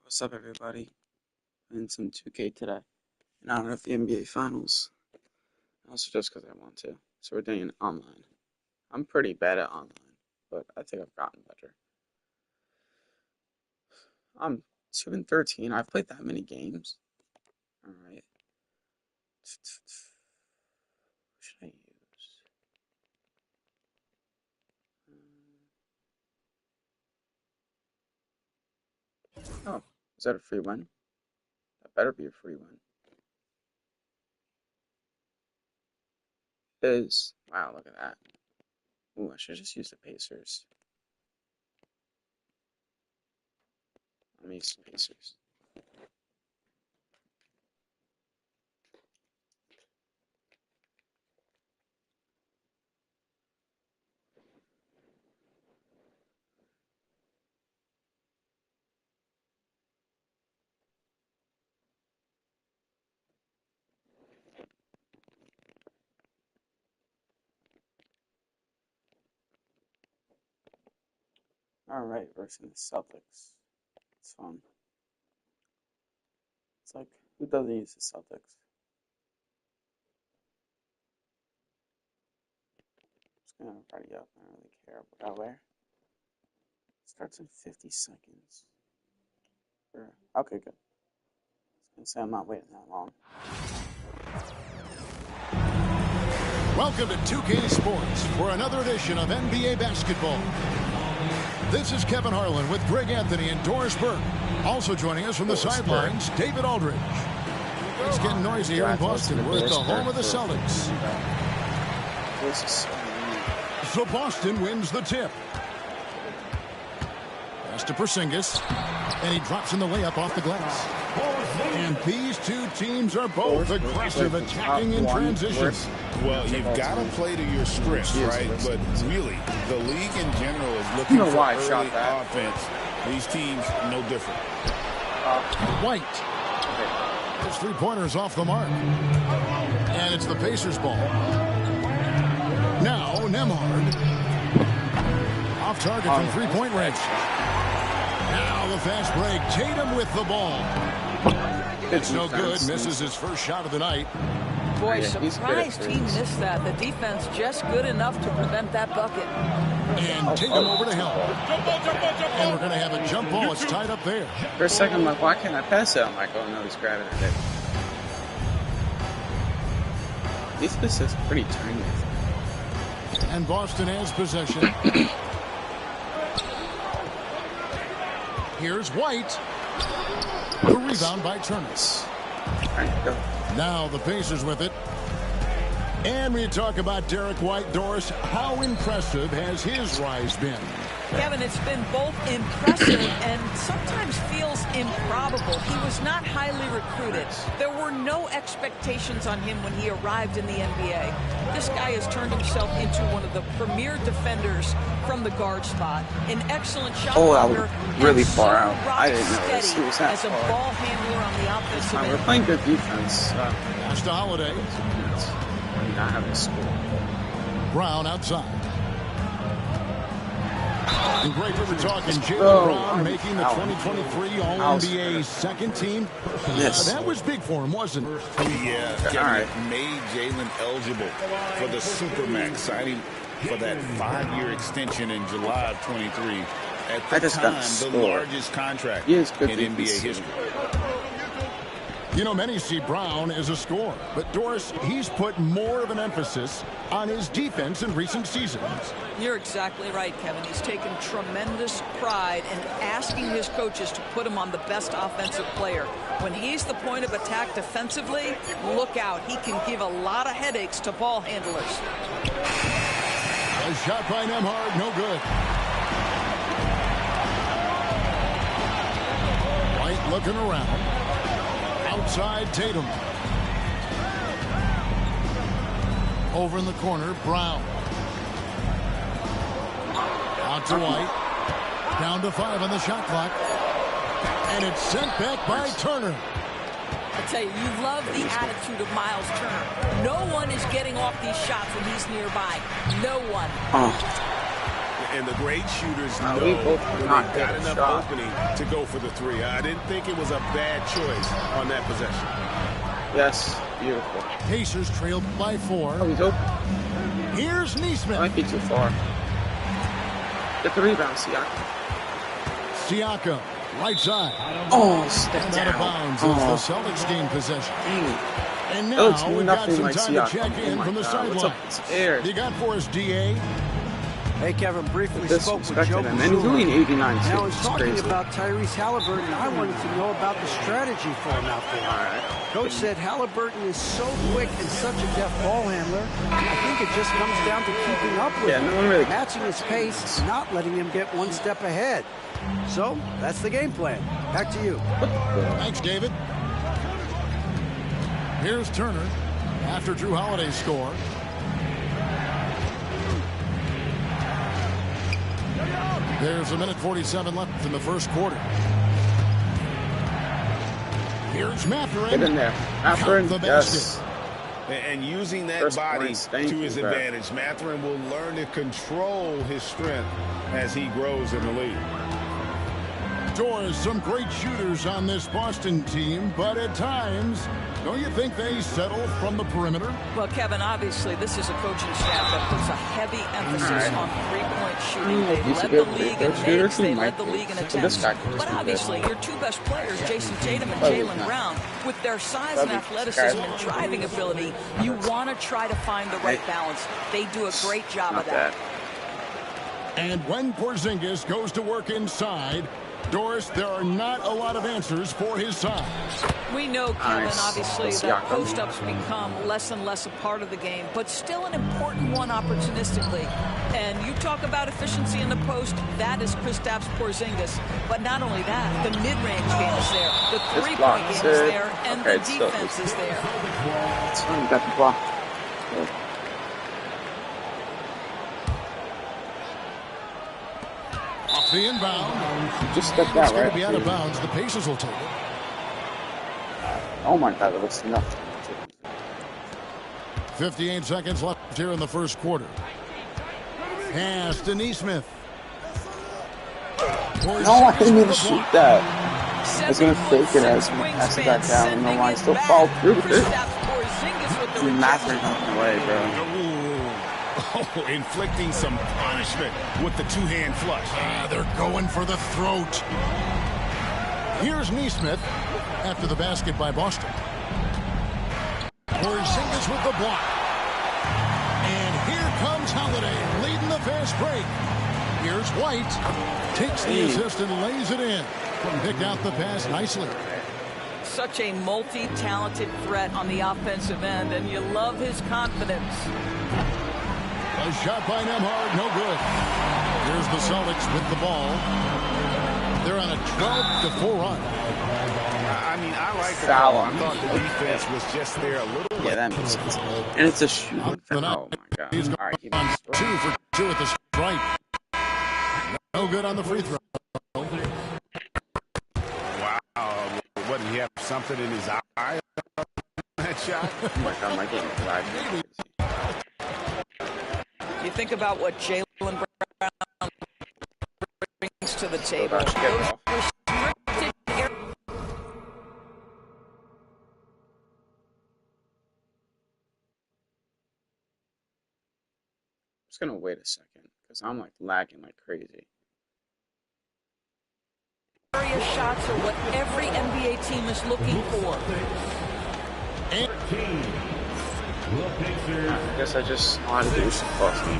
What's up, everybody? Playing some 2K today. And I don't know if the NBA Finals. Also, just because I want to. So we're doing it online. I'm pretty bad at online, but I think I've gotten better. I'm 2-13. I've played that many games. Alright. What should I use? Oh, is that a free win? That better be a free win. It is. Wow, look at that. Ooh, I should just use the Pacers. Let me use the Pacers. Alright, versus the Celtics. It's fun. It's like, who doesn't use the Celtics? Just gonna ready up. I don't really care about where. Starts in 50 seconds. Okay, good. I was gonna say I'm not waiting that long. Welcome to 2K Sports for another edition of NBA basketball. This is Kevin Harlan with Greg Anthony and Doris Burke. Also joining us from the sidelines, David Aldridge. It's getting noisy here in Boston. We're at the home of the Celtics. So Boston wins the tip. Pass to Porzingis, and he drops in the layup off the glass. And these two teams are both aggressive, attacking in transition. Well, you've got to play to your strengths, right? But really, the league in general is looking for early offense. These teams, no different. White. His three-pointers off the mark. And it's the Pacers' ball. Now, Nemhard. Off target from three-point range. Now the fast break. Tatum with the ball. It's no good. Misses his first shot of the night. Boy, surprised he missed that. The defense just good enough to prevent that bucket. And Tatum over to help. And we're going to have a jump ball. It's tied up there. For a second, I'm like, why can't I pass it? I'm like, oh no, he's grabbing it. These positions are pretty tiny. And Boston has possession. Here's White. The rebound by Turner. Now the Pacers with it. And we talk about Derek White. Doris, how impressive has his rise been? Kevin, it's been both impressive and sometimes feels improbable. He was not highly recruited. There were no expectations on him when he arrived in the NBA. This guy has turned himself into one of the premier defenders from the guard spot. An excellent shot blocker. Really far out. I didn't know this. He was that as a ball handler on the offensive end. We're playing good defense. Pass to Holiday. Not having a score. Brown outside. And great we were talking. Jaylen Brown making the 2023 All-NBA second team. Yes. That was big for him, wasn't it? Yeah, Kevin, it made Jaylen eligible for the Supermax, signing for that 5-year extension in July of 23. At the time, the largest contract in NBA history. You know, many see Brown as a scorer, but Doris, he's put more of an emphasis on his defense in recent seasons. You're exactly right, Kevin. He's taken tremendous pride in asking his coaches to put him on the best offensive player. When he's the point of attack defensively, look out. He can give a lot of headaches to ball handlers. A shot by Nemhard, no good. White looking around. Outside Tatum. Over in the corner, Brown. Out to White. Down to 5 on the shot clock. And it's sent back by Turner. I tell you, you love the attitude of Miles Turner. No one is getting off these shots when he's nearby. No one. And the great shooters know we both when they've not got a enough shot. opening to go for the three. I didn't think it was a bad choice on that possession. Yes, beautiful. Pacers trailed by 4. Oh, he's open. Here's Neesmith. Might be too far. Get the rebound, Siakam. Siakam, right side. Oh, step And down. out of bounds Oh, as the Celtics gain possession. dang it. And That looks now we've got nothing some like time to Siakam. check in Oh my from the God, what's up sidelines. with his air? You got for us, DA. Hey, Kevin, briefly spoke with Joe Disrespected him. And he's only 89 too. Now, in It's talking crazy. about Tyrese Halliburton, I wanted to know about the strategy for him out there. All right. Coach said Halliburton is so quick and such a deft ball handler. I think it just comes down to keeping up with Yeah, him, no one really matching his pace, not letting him get one step ahead. So, that's the game plan. Back to you. Thanks, David. Here's Turner after Drew Holiday's score. There's a minute 47 left in the first quarter. Here's Mathurin. Get in there. Mathurin, Count the yes. basket. And using that First body points. Thank to you, his Brad. advantage, Mathurin will learn to control his strength as he grows in the league. Doors, some great shooters on this Boston team, but at times, don't you think they settle from the perimeter? Well, Kevin, obviously, this is a coaching staff that puts a heavy emphasis on three-point shooting. They He's a led good the league free in throw shooter. makes. He They might led the be. league in So attempts. this guy could But just be obviously, good. your two best players, Jason Tatum and Oh, he's Jaylen not. Brown, with their size That'd and be athleticism scary. and driving ability, you want to try to find the right balance. They do a great job Not of that. bad. And when Porzingis goes to work inside, Doris, there are not a lot of answers for his side. We know, Kevin, Nice. obviously, Siakam. that post-ups become less and less a part of the game, but still an important one opportunistically. And you talk about efficiency in the post, that is Kristaps Porzingis. But not only that, the mid-range game is there, the three-point block game is is it. there, and Okay, the it's still- defense is there. It's fine. We got the block. Good. Off the inbound. Just stepped It's out, going right? to be out of bounds. The Pacers will take it. Oh my God, it looks nothing. 58 seconds left here in the first quarter. Pass to Neesmith. No, I didn't even shoot that. I was gonna fake it as we pass it back down, and the line still fall through with it. Mathurin on the way, bro. Oh, inflicting some punishment with the two-hand flush. They're going for the throat. Here's Neesmith after the basket by Boston. Porzingis with the block. And here comes Holiday leading the fast break. Here's White. Takes the assist and lays it in. Picked out the pass nicely. Such a multi-talented threat on the offensive end, and you love his confidence. A shot by Nembhard, no good. Here's the Celtics with the ball. They're on a 12-4 run. I mean, I like the Foul call. on I thought the defense was just there a little Yeah, that makes sense. And it's a shoot. Oh my God. He's All right, keep on it. 2 for 2 at the stripe. No good on the free throw. Wow. What, did he have something in his eye? That shot? Oh my God, my game is lagging. You think about what Jaylen Brown brings to the table. Get it off. Those restricted areas. I'm just gonna wait a second because I'm like lagging like crazy. Area shots are what every NBA team is looking for. I guess I just wanted to do some Boston.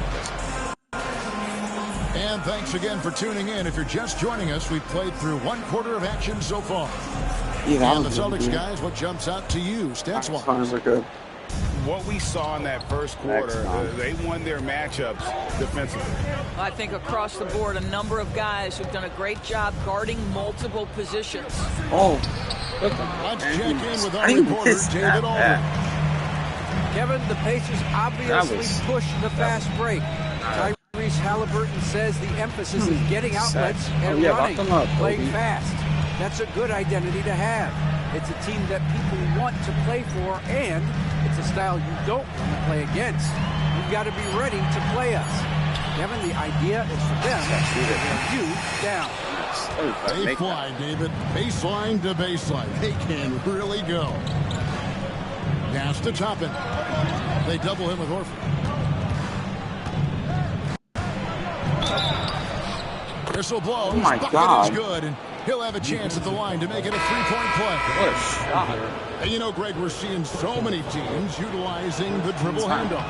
And thanks again for tuning in. If you're just joining us, we've played through one quarter of action so far. Yeah, And the Celtics guys, what jumps out to you, stats-wise? Finals are good. What we saw in that first quarter, they won their matchups defensively. I think across the board, a number of guys who've done a great job guarding multiple positions. Oh, Let's check in with our I didn't reporter, miss David that Aldridge. bad. Kevin, the Pacers obviously was- pushed the fast break. Tyrese Halliburton says the emphasis is getting outlets and yeah, lock running, them up, playing Kobe. fast. That's a good identity to have. It's a team that people want to play for, and it's a style you don't want to play against. You've got to be ready to play us. Kevin, the idea is for them to get you down. They fly, David. Baseline to baseline. They can really go. Pass to Toppin. They double him with Horford. Whistle blows. Oh my Bucket God. is good, and he'll have a chance at the line to make it a three-point play. What a shot. And you know, Greg, we're seeing so many teams utilizing the dribble handoff.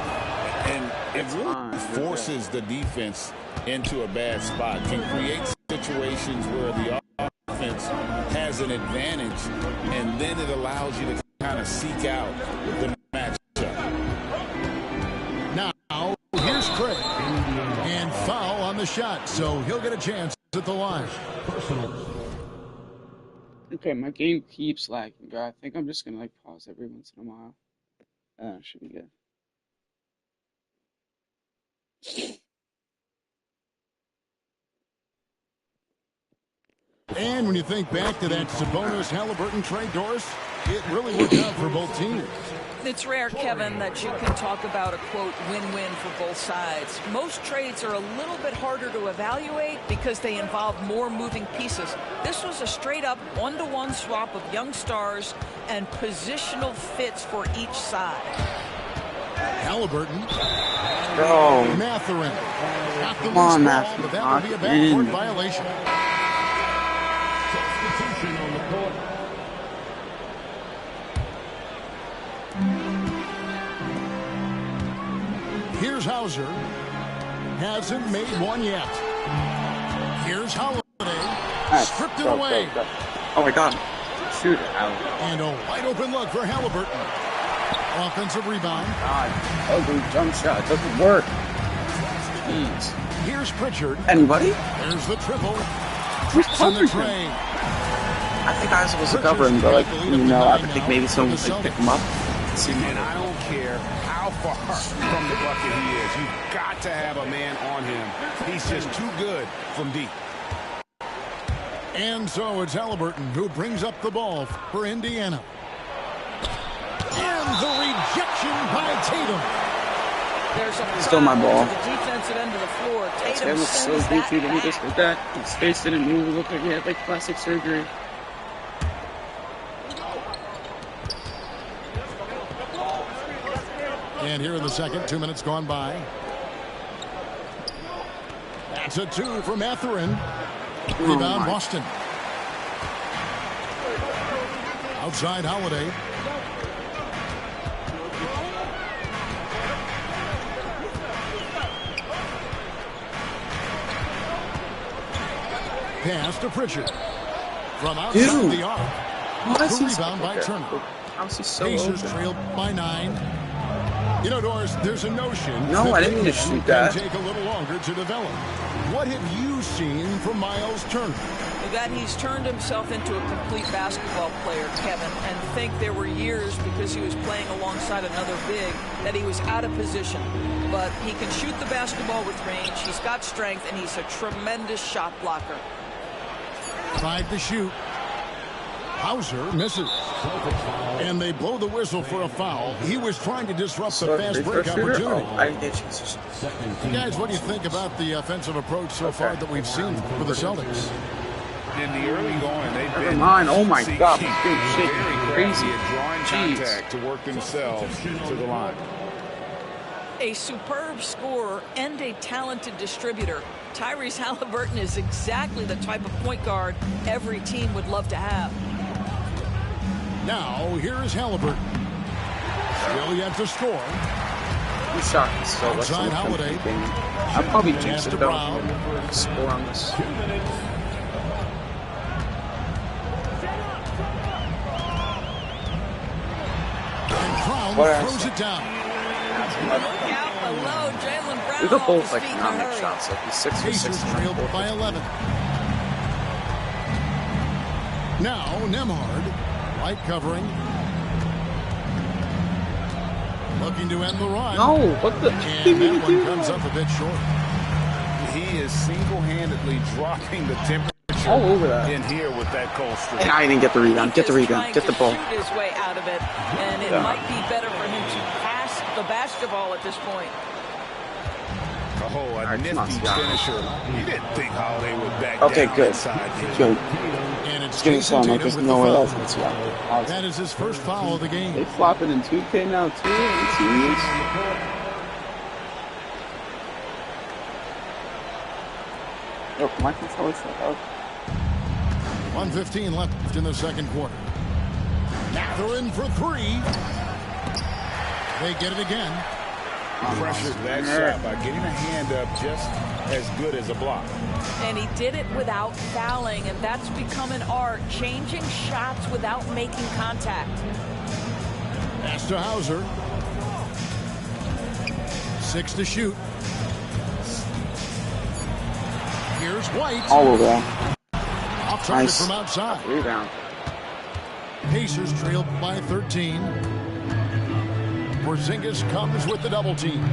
And it really forces the defense into a bad spot. Can create situations where the offense has an advantage, and then it allows you to kind of seek out the matchup. Now, here's Craig. And foul on the shot, so he'll get a chance at the line. Okay, my game keeps lagging, guy. I think I'm just gonna like pause every once in a while. Should be good. And when you think back to that Sabonis-Halliburton trade, Doris, it really worked out for both teams. It's rare, Kevin, that you can talk about a, quote, win-win for both sides. Most trades are a little bit harder to evaluate because they involve more moving pieces. This was a straight-up one-to-one swap of young stars and positional fits for each side. Halliburton. Bro. Mathurin. Come on, Mathurin. But that would be a backcourt violation. Here's Hauser. Hasn't made one yet. Here's Holiday. Stripped it away. Oh my God. Shoot it out. And a wide open look for Halliburton. Offensive rebound. God. Ugly jump shot. Doesn't work. Jeez. Here's Pritchard. Anybody? There's the triple. Who's On the covering train. I think I was supposed to cover him, but like, you know, I think maybe someone could pick him up. And I don't care how far from the bucket he is. You've got to have a man on him. He's just too good from deep. And so it's Halliburton who brings up the ball for Indiana. And the rejection by Tatum. There's a Still my ball. to the defensive end of the floor. Tatum It was so sends that goofy that he back. just did that. His face didn't move. It looked like he had like plastic surgery. And here in the second, 2 minutes gone by. That's a two for Mathurin. Rebound, Boston. Outside Holiday. Pass to Pritchard. From outside the arc. The rebound by Turner. How's he so Pacers open? trailed by 9. You know, Doris, there's a notion No, I didn't mean to this shoot can that. take a little longer to develop. What have you seen from Miles Turner? That he's turned himself into a complete basketball player, Kevin, and think there were years because he was playing alongside another big that he was out of position. But he can shoot the basketball with range, he's got strength, and he's a tremendous shot blocker. 5 to shoot. Hauser misses. And they blow the whistle for a foul. He was trying to disrupt the fast break opportunity. Oh, I didn't get chances. Guys, what do you think about the offensive approach so far that we've seen for the Celtics? In the early going, they've Never been mind. Oh my God, seeking this dude shit very crazy. at drawing Jeez. contact to work themselves to the line. A superb scorer and a talented distributor, Tyrese Halliburton is exactly the type of point guard every team would love to have. Now, here is Halliburton. Still yet to score. I'm shocked. So let's Outside Holiday. I'll probably Pass jinx to it though. Brown. Score on this. And Brown What else? throws it down. Look out below, Jaylen Brown. We got off both his like feet in a economic hurry. shots. Like he's 6 for 6. Pacers trailed by 11. Now, Nemhard. Light covering. Looking to end the run. No, what the? And that one comes up a bit short. He is single-handedly dropping the temperature All over that. in here with that cold streak. And I didn't get the rebound. Get the He is rebound. trying Get the to ball. shoot his way out of it, and it Yeah. might be better for him to pass the basketball at this point. Oh, a nifty finisher. You didn't think Holiday would back okay, down good. inside. Good. And it's getting sound like there's no way that's going to That is his first foul of the game. They flopping in 2K now, too. Are you serious? Yo, my controller shut up. 1:15 left in the second quarter. Mathurin for three. They get it again. Pressures that shot by getting a hand up just as good as a block. And he did it without fouling, and that's become an art, changing shots without making contact. Pass to Hauser. 6 to shoot. Here's White. All over that. Off target Nice. from outside. Rebound. Pacers trailed by 13. Porzingis comes with the double team.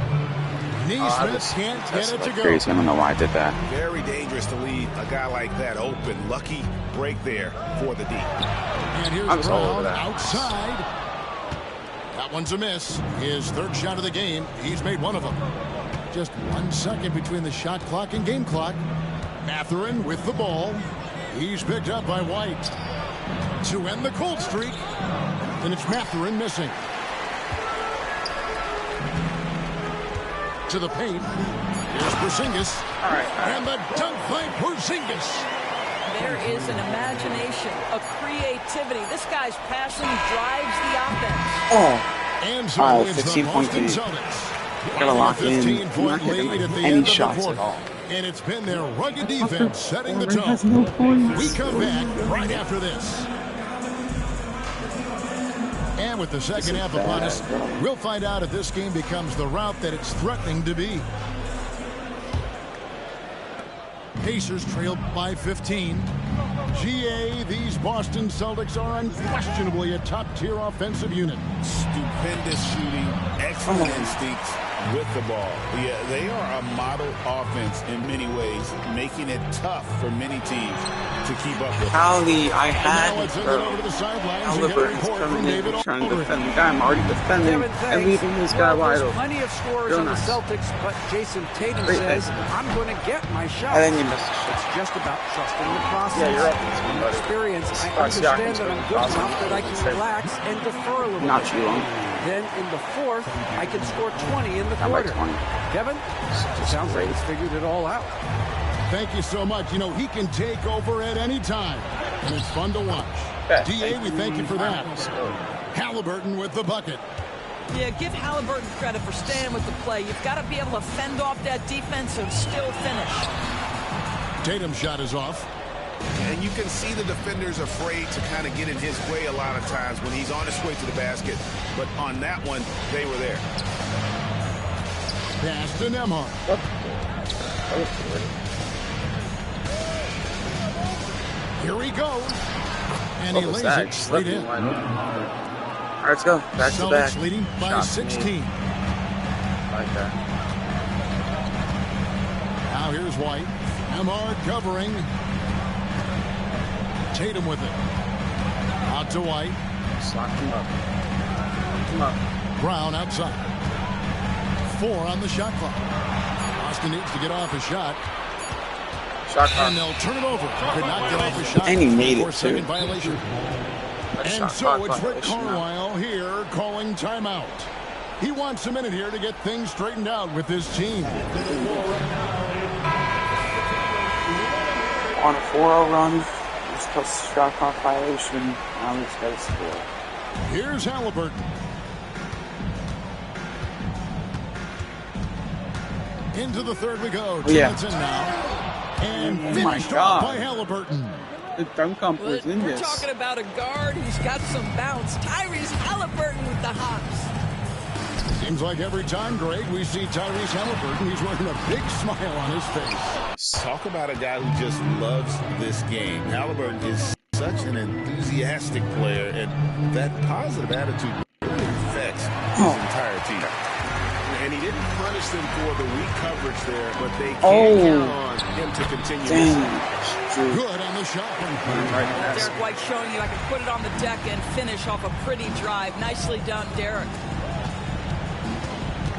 Neesmith can't get it to go. Crazy. I don't know why I did that. Very dangerous to leave a guy like that open. Lucky break there for the D. And here's I was all over Brown that. outside. That one's a miss. His third shot of the game. He's made one of them. Just 1 second between the shot clock and game clock. Mathurin with the ball. He's picked up by White. To end the cold streak. And it's Mathurin missing. To the paint. Here's Porzingis. All right. And the dunk by Porzingis. There is an imagination, a creativity. This guy's passing drives the offense. Oh. And so All right, it's the 15 point Boston lead. Celtics. Gotta lock in. 15-point Not hitting lead at the any end of the shots quarter. at all. And it's been their rugged defense setting the Has tone. no points. We come back right after this. And with the second half upon us, we'll find out if this game becomes the route that it's threatening to be. Pacers trailed by 15. GA, these Boston Celtics are unquestionably a top-tier offensive unit. Stupendous shooting, excellent instincts with the ball. Yeah, they are a model offense in many ways, making it tough for many teams to keep up with. Howley, I Now had let's it, over bro. to the sidelines and get a Halliburton's report from coming in David trying to Aldridge. defend the guy. I'm already defending and leaving this guy wide There's open. plenty of scorers Real on nice. the Celtics, but Jason Tatum Great says, exit. I'm going to get my shot. And then you missed the shot. It's just about trusting the process. Yeah, you're up to somebody. Experience, I Sparks understand Siakam's that I'm gonna good cross enough him. that I can relax and defer a little Not bit. you, Then in the fourth, I can score 20 in the Not by quarter. 20. Kevin, sounds like he's figured it all out. Thank you so much. You know, he can take over at any time, and it's fun to watch. DA, we thank you for that. Halliburton with the bucket. Yeah, give Halliburton credit for staying with the play. You've got to be able to fend off that defense and still finish. Tatum's shot is off. And you can see the defenders afraid to kind of get in his way a lot of times when he's on his way to the basket. But on that one, they were there. Pass to Nembhard. Here he goes. And he lays it straight in. All right, let's go. Back to back. Celtics leading by Shot 16. Like that. Now here's White. Nembhard covering. Tatum with it. Out to White. Slot him up. Lock him up. Brown outside. 4 on the shot clock. Austin needs to get off a shot. Shot And clock. they'll turn it over. Could not get off a shot. And he made it, 4-second too. violation. And Shot so clock it's Rick violation now. Carlisle here calling timeout. He wants a minute here to get things straightened out with his team. On a 4-0 run. It's plus shot clock violation. Now he's got to score. Here's Halliburton. Into the third we go. 2 minutes in now. And Oh my finished off God. by Halliburton. The dunk comp But was in we're this. talking about a guard who's got some bounce. Tyrese Halliburton with the hops. Seems like every time, Greg, we see Tyrese Halliburton, he's wearing a big smile on his face. Talk about a guy who just loves this game. Halliburton is such an enthusiastic player, and that positive attitude really affects his entire team. And he didn't punish them for the weak coverage there, but they can count on him to continue. Dang. Good on the shot. Derek White showing you I can put it on the deck and finish off a pretty drive. Nicely done, Derek.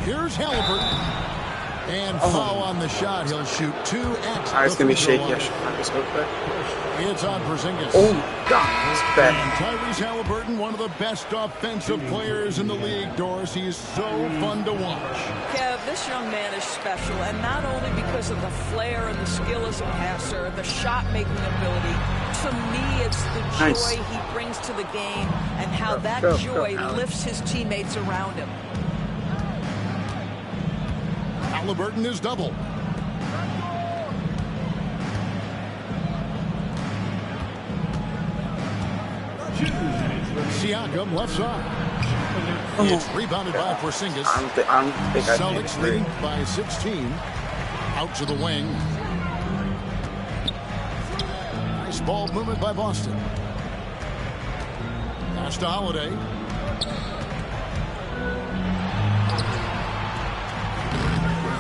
Here's Halliburton. And foul on the shot. He'll shoot 2 at it's the going to be free shaky. throw I should practice real quick. line. It's on Porzingis. Oh, my God. It's bad. And Tyrese Halliburton, one of the best offensive players in the league, Doris. He is so fun to watch. Kev, this young man is special, and not only because of the flair and the skill as a passer, the shot-making ability. To me, it's the joy he brings to the game and how that joy lifts his teammates around him. Halliburton is double. Siakam left side. It's rebounded by Porzingis. I don't think Celtics leading by 16. Out to the wing. Nice ball movement by Boston. Pass to Holiday.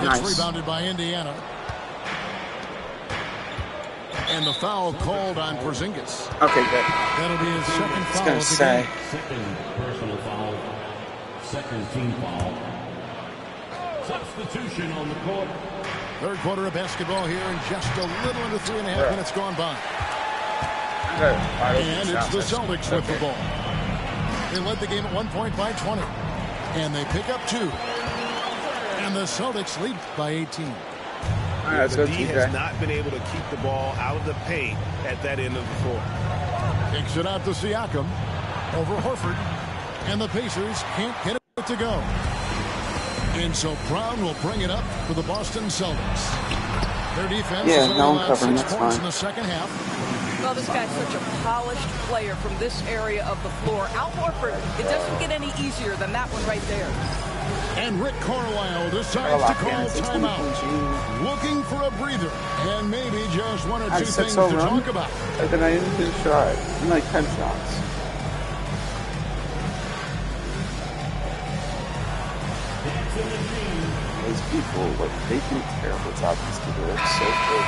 It's rebounded by Indiana. And the foul called on Porzingis. Okay, good. That'll be his second foul of the game. Second personal foul. Second team foul. Substitution on the court. Third quarter of basketball here, and just a little under 3.5 minutes gone by. And it's the Celtics with the ball. They led the game at one point by 20. And they pick up 2. And the Celtics lead by 18. The D has not been able to keep the ball out of the paint at that end of the floor. Kicks it out to Siakam. Over Horford. And the Pacers can't get it to go. And so Brown will bring it up for the Boston Celtics. Their defense is only allowed 6 points in the second half. Well, this guy's such a polished player from this area of the floor. Al Horford, it doesn't get any easier than that one right there. And Rick Carlisle decides to call timeout. Looking for a breather. And maybe just one or two things to talk about. And then I didn't do a shot. I'm like 10 shots. Those people, like, they do a terrible job. These people are so good.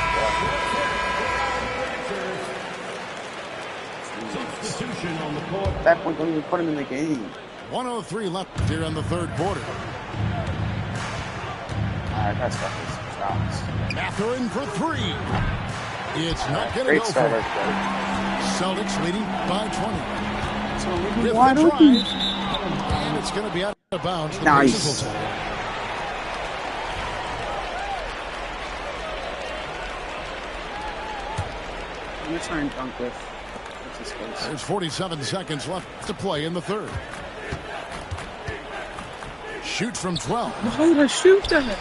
Substitution on the court. At that point, don't even put him in the game. 1:03 left here in the third quarter. Alright, that's got those shots. Mathurin for 3. It's not going to Great go start, for it. everybody. Celtics leading by 20. So With the wide drive, open. and it's going to be out of bounds. The Nice. Pacers will take it. I'm gonna try and dunk with. What's his face? There's 47 seconds left to play in the third. Shoots from 12. Why did I shoot that?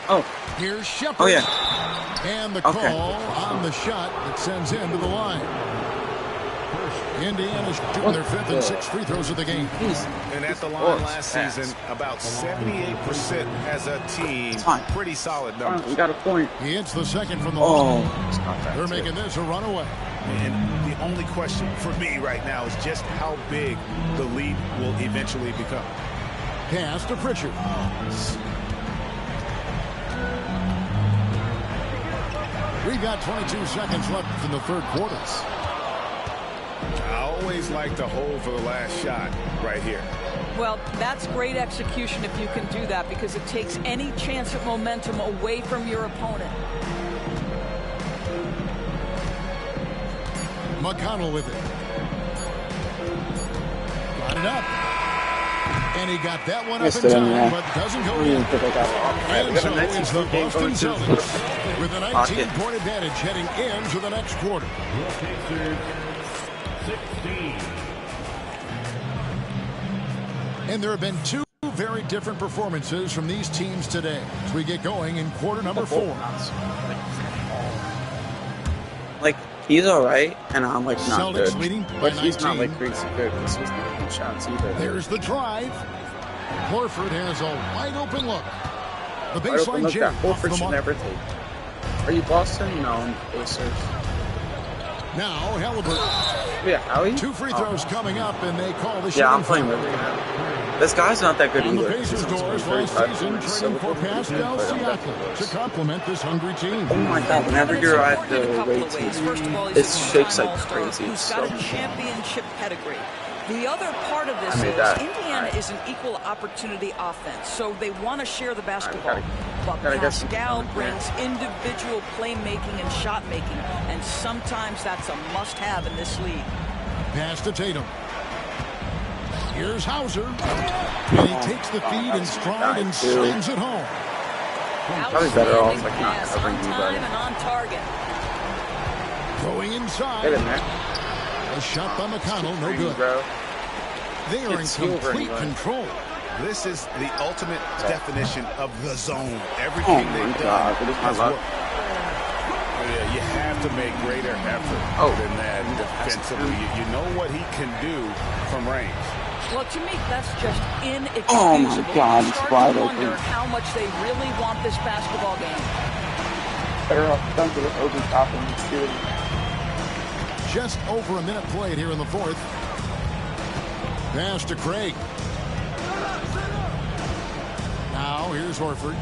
Oh, Here's Shepard. oh yeah. And the call on the shot that sends him to the line. Indiana's shooting their 5th and 6th free throws of the game. And at the line last season, about 78% as a team. Pretty solid numbers. We got a point. He hits the second from the Oh, line. They're making this a runaway. And the only question for me right now is just how big the lead will eventually become. Pass to Pritchard. We've got 22 seconds left in the third quarter. I always like to hold for the last shot right here. Well, that's great execution if you can do that, because it takes any chance of momentum away from your opponent. McConnell with it. Got it up. And he got that one up in time, but doesn't go in. And so it's the Boston Celtics with a 19-point advantage heading into the next quarter. 16. And there have been 2 very different performances from these teams today as we get going in quarter number 4. Like, he's alright, and I'm like not Celtics good. leading by But he's 19. not like crazy good because he's not making shots either. There's the drive. Horford has a wide open look. The Wide open baseline look jam that off the Horford should mark. never take. Are you Boston? No, I'm Pacers. Now Halliburton. Yeah, Howie? 2 free throws coming up, and they call the shot. Yeah, I'm playing with him. This guy's not that good On the either. Pacers' doors last season, trading for Pascal Siakam to complement this hungry team. Oh my God! Whenever you're at the away team, First of all, it he's a shakes two-time like All-Star crazy. who's got a championship pedigree. The other part of this I made is that. Indiana is an equal opportunity offense, so they want to share the basketball. but Pascal brings individual playmaking and shot making, and sometimes that's a must-have in this league. Pass to Tatum. Here's Hauser, and he takes the feed in stride and slams it home. Probably better off like not covering anybody. On target. Going inside. Get in there. A shot by McConnell, no good. They are in complete control. This is the ultimate definition of the zone. Everything they've done has worked. Yeah, you have to make greater effort than that defensively. You know what he can do from range. Well, to me, that's just inexcusable. Oh my God, it's wide open. Wonder how much they really want this basketball game. Better off dunking it over top and shooting. Just over a minute played here in the fourth. Pass to Craig. Now here's Horford.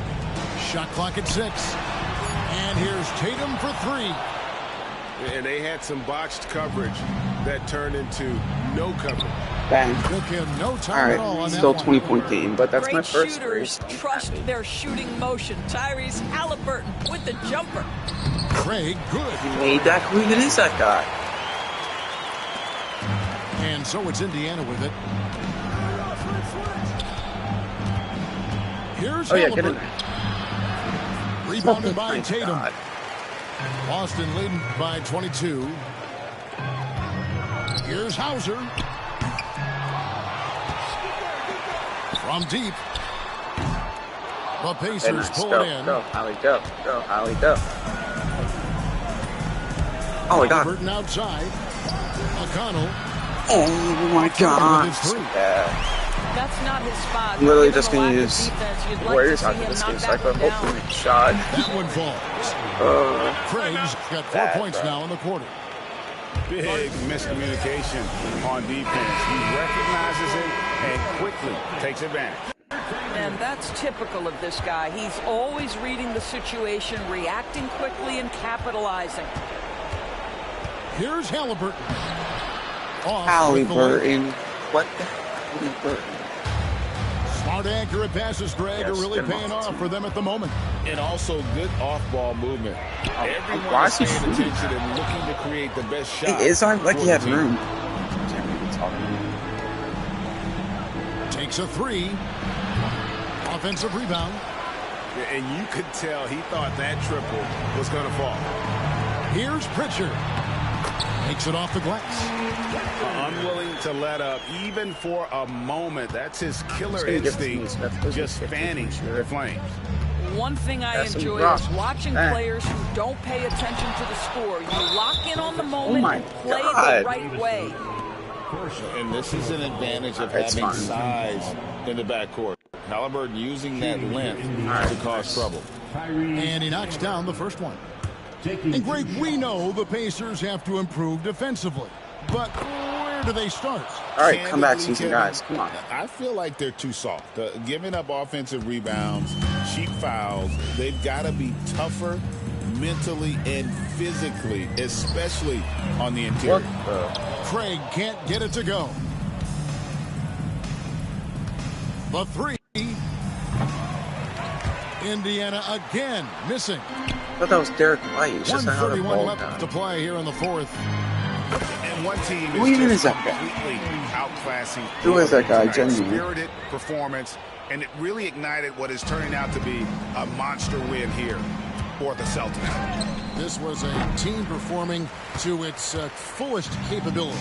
Shot clock at 6. And here's Tatum for 3. And they had some botched coverage that turned into no coverage. Bang. Took him no time at all on that still one. 20-point game, but that's Great my first shooters trust their shooting motion. Tyrese Halliburton with the jumper. Craig, good. He made that. Who even is that guy? And so it's Indiana with it. Here's get in Halliburton. there. Rebounded by Tatum. God. Boston leading by 22. Here's Hauser. From deep. The Pacers pull it in. Go, Holly, go. Go, Holly, go. Oh, my God. Halliburton outside. McConnell. Oh, my God. That's not his spot. I'm literally just going to use Warriors after this game, so I could hopefully make a shot. That one falls. Craig's got 4 points now in the quarter. Big miscommunication on defense. He recognizes it and quickly takes advantage. And that's typical of this guy. He's always reading the situation, reacting quickly, and capitalizing. Here's Halliburton. Halliburton. What the Halliburton? Smart, accurate passes, Greg, are really paying off for them at the moment. And also good off-ball movement. Why Everyone is is he paying shooting? attention and looking to create the best shot. It is like he had room. Takes a 3. Offensive rebound. And you could tell he thought that triple was going to fall. Here's Pritchard. Makes it off the glass. Unwilling to let up even for a moment. That's his killer instinct, just fanning the flames. One thing I enjoy is watching players who don't pay attention to the score. You lock in on the moment and play the right way. And this is an advantage of having size in the backcourt. Halliburton using that length to cause trouble. And he knocks down the first one. And Greg, we know the Pacers have to improve defensively. But where do they start? All right, come back, season guys. Come on. I feel like they're too soft. Giving up offensive rebounds, cheap fouls. They've got to be tougher mentally and physically, especially on the interior. Craig can't get it to go. The 3. Indiana again missing. I thought that was Derek White. It's just 1:31 left to play here in the fourth. And one team Who even is that guy? completely outclassing. Who is that guy, tonight. genuinely? Spirited performance, and it really ignited what is turning out to be a monster win here for the Celtics. This was a team performing to its fullest capability.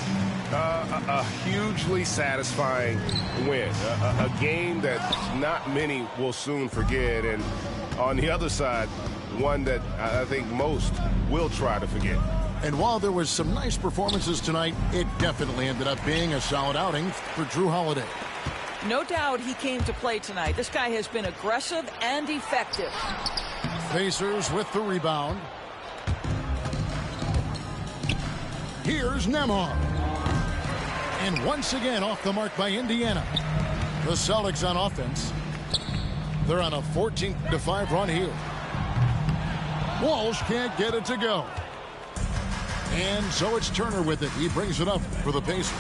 A hugely satisfying win. A game that not many will soon forget. And on the other side, one that I think most will try to forget. And while there was some nice performances tonight, it definitely ended up being a solid outing for Drew Holiday. No doubt he came to play tonight. This guy has been aggressive and effective. Pacers with the rebound. Here's Nembhard. And once again off the mark by Indiana. The Celtics on offense. They're on a 14-5 run here. Walsh can't get it to go. And so it's Turner with it. He brings it up for the Pacers.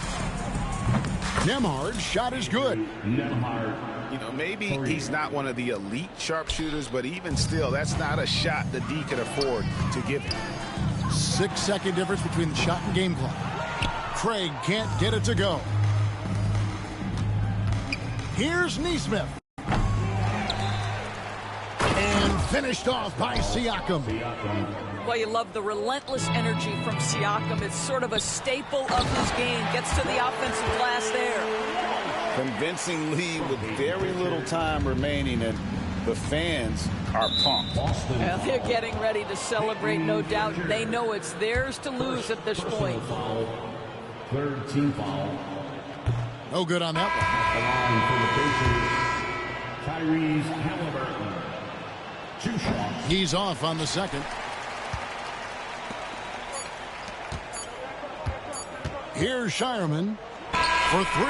Nembhard's shot is good. Nembhard You know, maybe he's not one of the elite sharpshooters, but even still, that's not a shot the D could afford to give him. 6-second difference between the shot and game clock. Craig can't get it to go. Here's Neesmith. And finished off by Siakam. Well, you love the relentless energy from Siakam. It's sort of a staple of his game. Gets to the offensive glass there. Convincing lead with very little time remaining, and the fans are pumped. Well, they're getting ready to celebrate, no doubt. They know it's theirs to lose at this point. Third team foul. No good on that one. Tyrese Halliburton. 2 shots. He's off on the second. Here's Shireman for 3.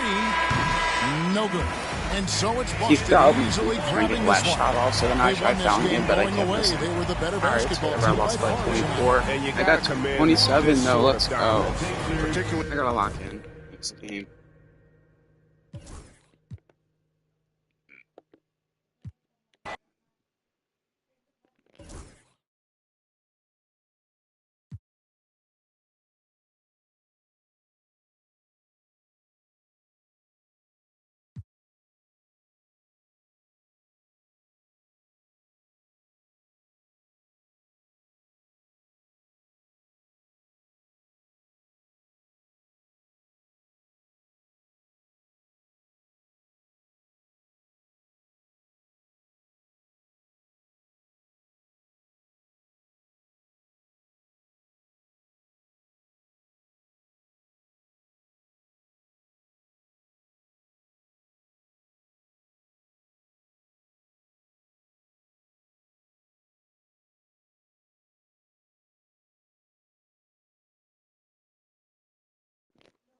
No good. And so it's Boston easily grabbing this one. Shot also, and I tried down in, but I kept missing. They were the better Alright, basketball I lost by 24. I got 27 though. Let's go. I gotta lock in next game.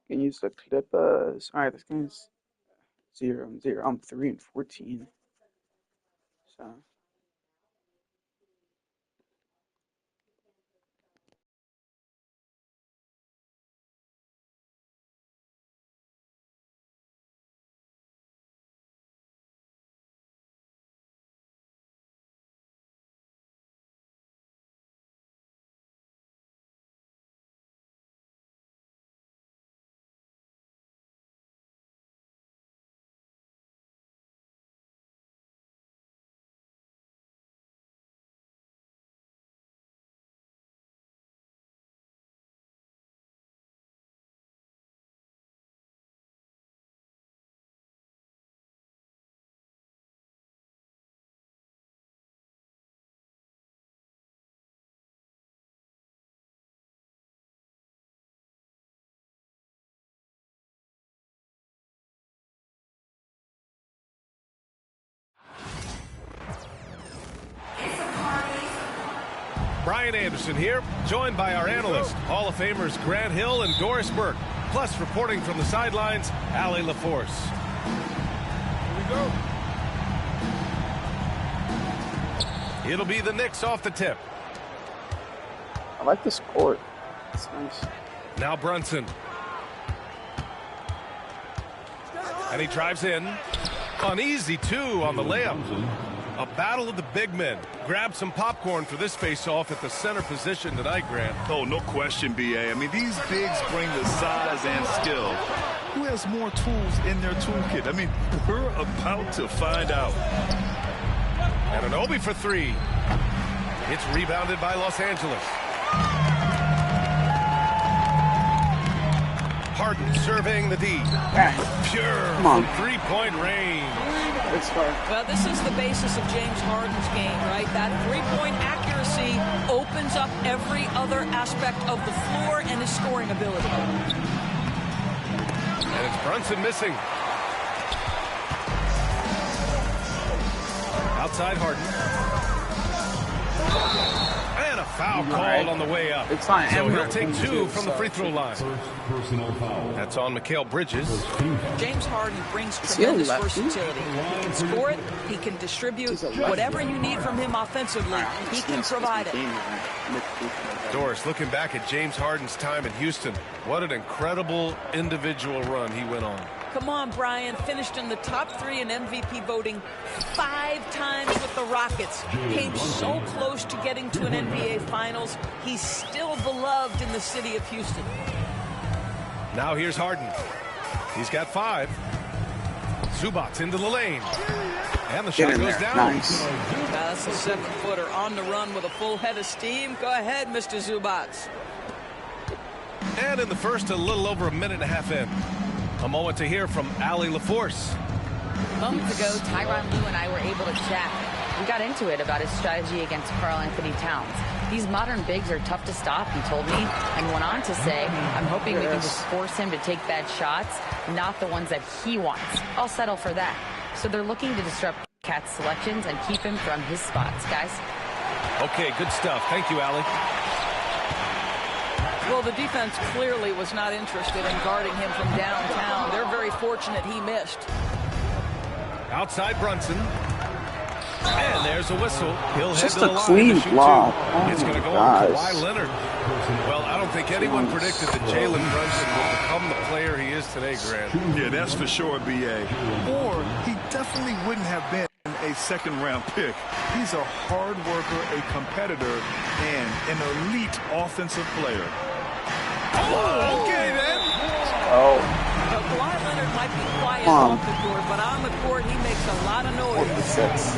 Can use the Clippers. Alright, this game's 0-0. I'm 3-14. So. Brian Anderson here, joined by our analyst, Hall of Famers Grant Hill and Doris Burke. Plus, reporting from the sidelines, Allie LaForce. Here we go. It'll be the Knicks off the tip. I like this court. It's nice. Now Brunson. And he drives in. An easy 2 on the layup. A battle of the big men. Grab some popcorn for this face-off at the center position tonight, Grant. Oh, no question, B.A. I mean, these bigs bring the size and skill. Who has more tools in their toolkit? I mean, we're about to find out. And an Obi for 3. It's rebounded by Los Angeles. Harden surveying the D. Pure from 3-point range. Well, this is the basis of James Harden's game, right? That 3-point accuracy opens up every other aspect of the floor and his scoring ability. And it's Brunson missing. Outside Harden. And a foul called on the way up. It's fine. So he'll take 2 from the free throw line. First personal foul. That's on Mikal Bridges. James Harden brings tremendous versatility. He can score it. He can distribute. Whatever you need from him offensively, he can provide it. Doris, looking back at James Harden's time in Houston, what an incredible individual run he went on. Come on, Brian. Finished in the top 3 in MVP voting 5 times with the Rockets. Came so close to getting to an NBA Finals. He's still beloved in the city of Houston. Now here's Harden. He's got 5. Zubac into the lane. And the shot goes down. Nice. That's a 7-footer on the run with a full head of steam. Go ahead, Mr. Zubac. And in the first, a little over a minute and a half in. A moment to hear from Allie LaForce. Moments ago, Tyronn Lue and I were able to chat. We got into it about his strategy against Karl Anthony Towns. These modern bigs are tough to stop, he told me, and went on to say, I'm hoping we can just force him to take bad shots, not the ones that he wants. I'll settle for that. So they're looking to disrupt Cat's selections and keep him from his spots, guys. Okay, good stuff. Thank you, Allie. Well, the defense clearly was not interested in guarding him from downtown. They're very fortunate he missed. Outside Brunson. And there's a whistle. He'll head Just to the a line clean to shoot block. 2. It's going to go on Kawhi Leonard. Well, I don't think anyone predicted that Jalen Brunson would become the player he is today, Grant. Yeah, that's for sure, B.A. Or he definitely wouldn't have been a second-round pick. He's a hard worker, a competitor, and an elite offensive player. Oh, okay then. Oh. Kawhi Leonard might be quiet off the court, but on the court he makes a lot of noise. 46.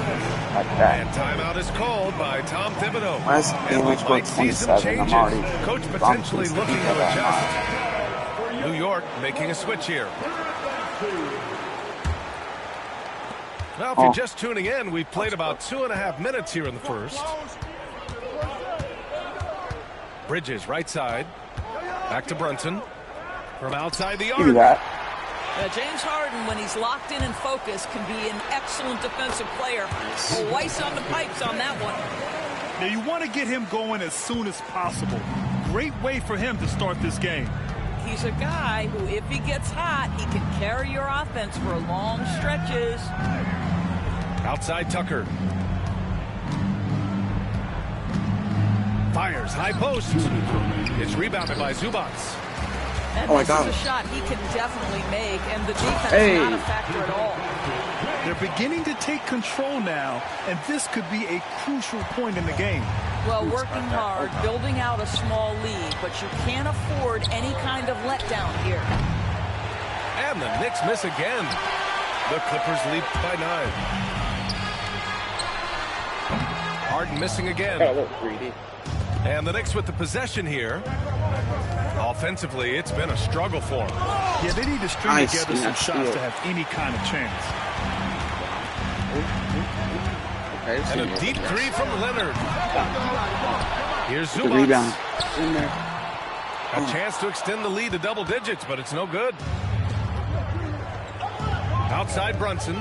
Like that. And timeout is called by Tom Thibodeau. And we might see some changes. Coach potentially looking to adjust. New York making a switch here. Well, if you're just tuning in, we've played about 2.5 minutes here in the first. Bridges, right side. Back to Brunson. From outside the arc. Give me that. James Harden, when he's locked in and focused, can be an excellent defensive player. Weiss on the pipes on that one. Now, you want to get him going as soon as possible. Great way for him to start this game. He's a guy who, if he gets hot, he can carry your offense for long stretches. Outside Tucker. Fires, high post. It's rebounded by Zubac. And this is a shot he can definitely make, and the defense is not a factor at all. They're beginning to take control now, and this could be a crucial point in the game. Well, working hard, building out a small lead, but you can't afford any kind of letdown here. And the Knicks miss again. The Clippers lead by 9. Harden missing again. And the Knicks with the possession here. Offensively, it's been a struggle for them. Yeah, they need to string together some shots to have any kind of chance. And a deep 3 from Leonard. Here's Zubac. A chance to extend the lead to double digits, but it's no good. Outside Brunson.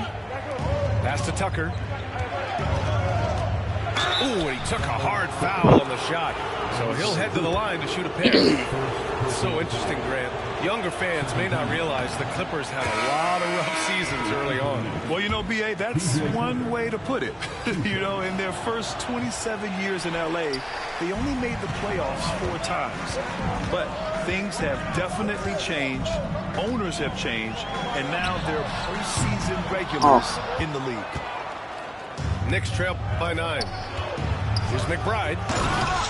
Pass to Tucker. Ooh, and he took a hard foul on the shot. So he'll head to the line to shoot a pair. It's so interesting, Grant. Younger fans may not realize the Clippers had a lot of rough seasons early on. Well, you know, B.A., that's one way to put it. You know, in their first 27 years in L.A., they only made the playoffs 4 times. But things have definitely changed. Owners have changed. And now they're postseason regulars in the league. Knicks trail by 9. Here's McBride.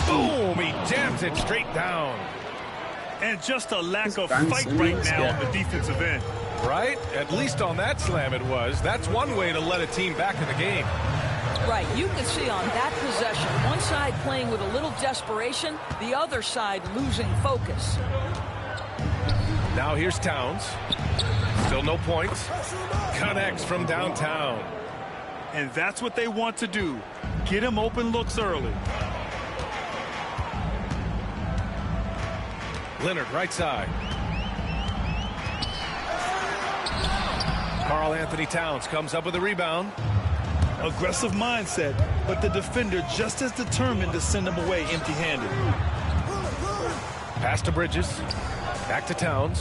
Boom! He jams it straight down. And just a lack of fight right now on the defensive end. Right? At least on that slam it was. That's one way to let a team back in the game. Right. You can see on that possession, one side playing with a little desperation, the other side losing focus. Now here's Towns. Still no points. Connects from downtown. And that's what they want to do. Get him open looks early. Leonard, right side. Karl Anthony Towns comes up with a rebound. Aggressive mindset, but the defender just as determined to send him away empty-handed. Pass to Bridges. Back to Towns.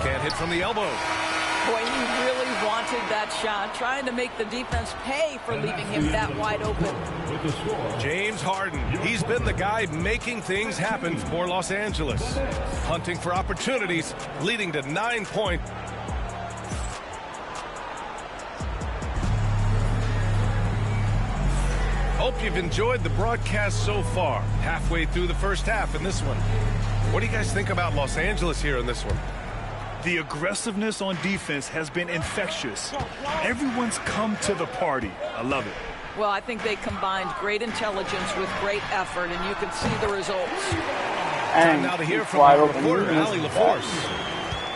Can't hit from the elbow. Boy, he really wanted that shot, trying to make the defense pay for leaving him that wide open. James Harden, he's been the guy making things happen for Los Angeles. Hunting for opportunities, leading to 9 points. Hope you've enjoyed the broadcast so far. Halfway through the first half in this one. What do you guys think about Los Angeles here in this one? The aggressiveness on defense has been infectious. Everyone's come to the party. I love it. Well, I think they combined great intelligence with great effort, and you can see the results. Time now to hear from our reporter, Allie LaForce.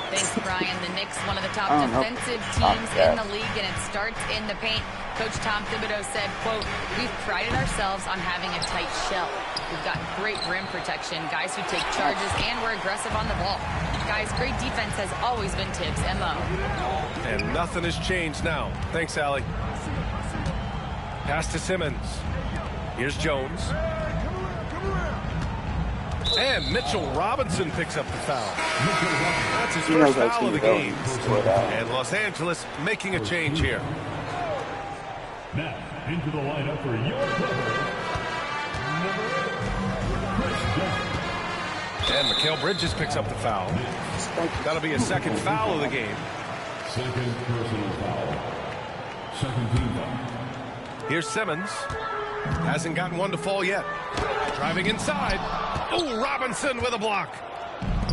Thanks, Brian. The Knicks, one of the top defensive teams in the league, and it starts in the paint. Coach Tom Thibodeau said, quote, "We've prided ourselves on having a tight shell. We've got great rim protection, guys who take charges, and we're aggressive on the ball. Guys, great defense has always been Tibbs' MO." And nothing has changed now. Thanks, Allie. Pass to Simmons. Here's Jones. And Mitchell Robinson picks up the foul. That's his first foul of the game. And Los Angeles making a change here. Now, into the lineup for your brother, and Mikal Bridges picks up the foul. That'll be a second foul of the game. Second personal foul. Second team foul. Here's Simmons. Hasn't gotten one to fall yet. Driving inside. Oh, Robinson with a block.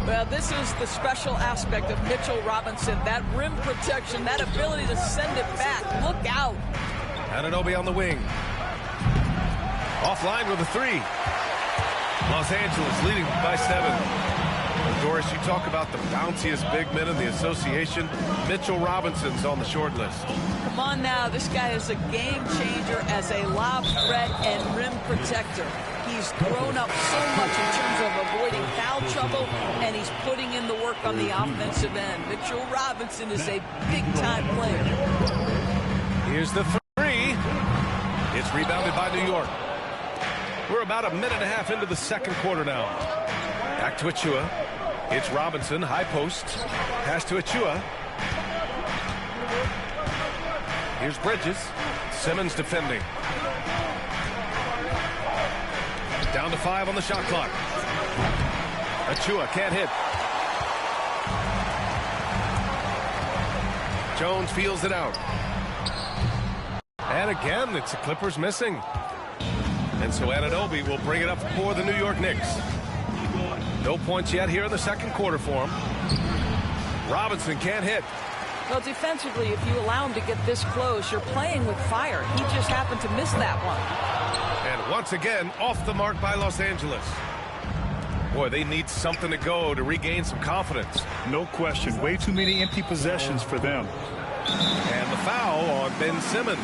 Well, this is the special aspect of Mitchell Robinson. That rim protection, that ability to send it back. Look out. Anunoby on the wing. Offline with a three. Los Angeles leading by 7. And Doris, you talk about the bounciest big men in the association. Mitchell Robinson's on the short list. Come on now, this guy is a game changer as a lob threat and rim protector. He's grown up so much in terms of avoiding foul trouble, and he's putting in the work on the offensive end. Mitchell Robinson is a big-time player. Here's the three. It's rebounded by New York. We're about a minute and a half into the second quarter now. Back to Achua. It's Robinson, high post. Pass to Achua. Here's Bridges. Simmons defending. Down to 5 on the shot clock. Achua can't hit. Jones feels it out. And again, it's the Clippers missing. And so Anunoby will bring it up for the New York Knicks. No points yet here in the second quarter for him. Robinson can't hit. Well, defensively, if you allow him to get this close, you're playing with fire. He just happened to miss that one. And once again, off the mark by Los Angeles. Boy, they need something to go to regain some confidence. No question. Way too many empty possessions for them. And the foul on Ben Simmons.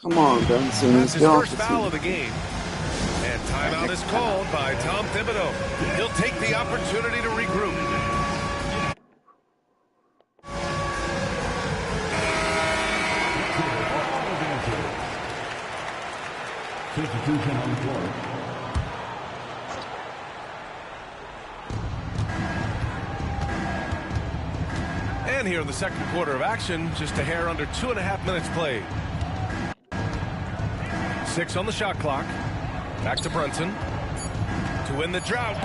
Come on, Ben Simmons. That's his first foul of the game. And timeout is called by Tom Thibodeau. He'll take the opportunity to regroup. Substitution on the floor. And here in the second quarter of action, just a hair under 2.5 minutes played. 6 on the shot clock. Back to Brunson. To win the drought.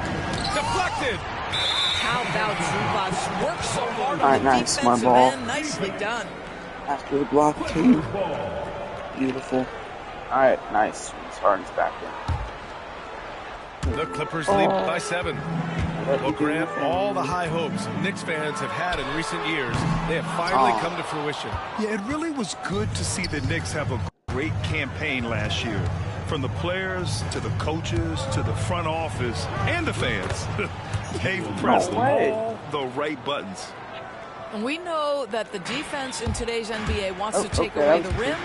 Deflected. How about Zubas? Worked so hard on the nice, defensive end. Nicely done. After the block, too. Beautiful. Alright, nice. Harden's back in. The Clippers lead by 7. Well, Grant, all the high hopes Knicks fans have had in recent years, they have finally come to fruition. Yeah, it really was good to see the Knicks have a great campaign last year. From the players to the coaches to the front office and the fans. They've pressed all the right buttons. And we know that the defense in today's NBA wants to take away the rim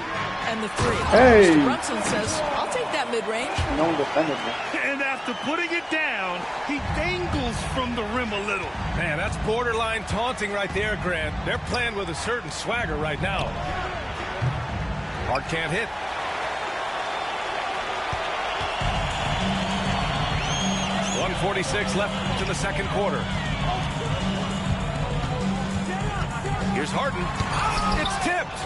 and the three. Hey. Mr. Brunson says, I'll take that mid-range. No one defended me. And after putting it down, he dangles from the rim a little. Man, that's borderline taunting right there, Grant. They're playing with a certain swagger right now. Hart can't hit. .146 left in the second quarter. Here's Here's Harden. It's tipped.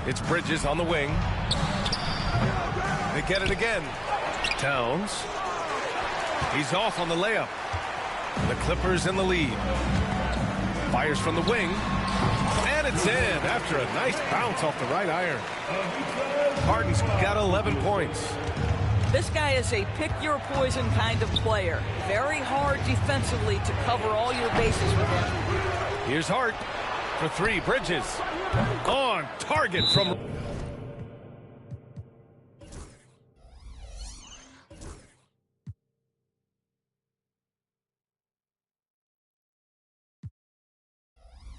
It's Bridges on the wing. They get it again. Towns. He's off on the layup. The Clippers in the lead. Fires from the wing. And it's in after a nice bounce off the right iron. Harden's got 11 points. This guy is a pick-your-poison kind of player. Very hard defensively to cover all your bases with him. Here's Hart for three. Bridges on target from...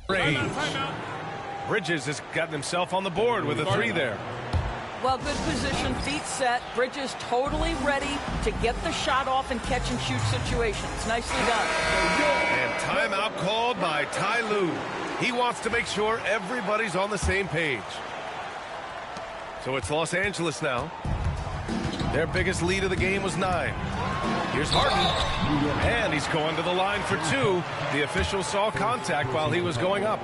range. Bridges has gotten himself on the board with a three there. Well, good position, feet set. Bridges totally ready to get the shot off in catch-and-shoot situations. Nicely done. And timeout called by Ty Lue. He wants to make sure everybody's on the same page. So it's Los Angeles now. Their biggest lead of the game was 9. Here's Harden. And he's going to the line for 2. The official saw contact while he was going up.